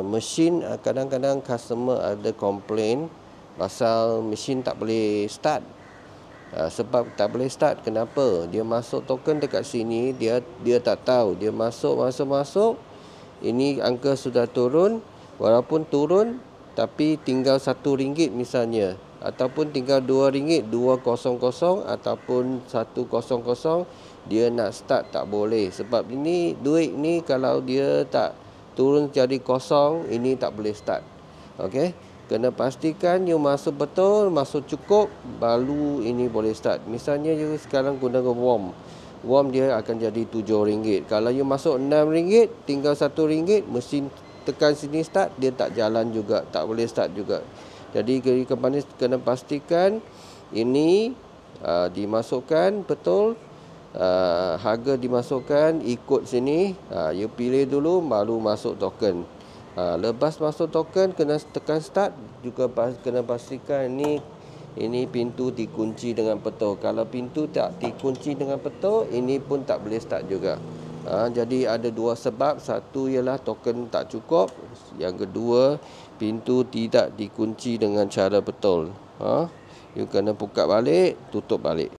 mesin kadang-kadang customer ada komplain pasal mesin tak boleh start. Sebab tak boleh start, kenapa? Dia masuk token dekat sini, dia tak tahu. Dia masuk, ini angka sudah turun. Walaupun turun, tapi tinggal RM1 misalnya, ataupun tinggal RM2, 200 ataupun 100, dia nak start tak boleh. Sebab ini duit ni kalau dia tak turun jadi kosong, ini tak boleh start. Okey, kena pastikan you masuk betul, masuk cukup, baru ini boleh start. Misalnya you sekarang gunakan warm dia akan jadi RM7. Kalau you masuk RM6, tinggal RM1, mesin tekan sini start, dia tak jalan juga, tak boleh start juga. Jadi company kena pastikan ini dimasukkan betul, harga dimasukkan ikut sini. You pilih dulu baru masuk token. Lepas masuk token, kena tekan start, juga kena pastikan ini pintu dikunci dengan betul. Kalau pintu tak dikunci dengan betul, ini pun tak boleh start juga. Jadi ada dua sebab. Satu ialah token tak cukup, yang kedua pintu tidak dikunci dengan cara betul. You kena buka balik, tutup balik.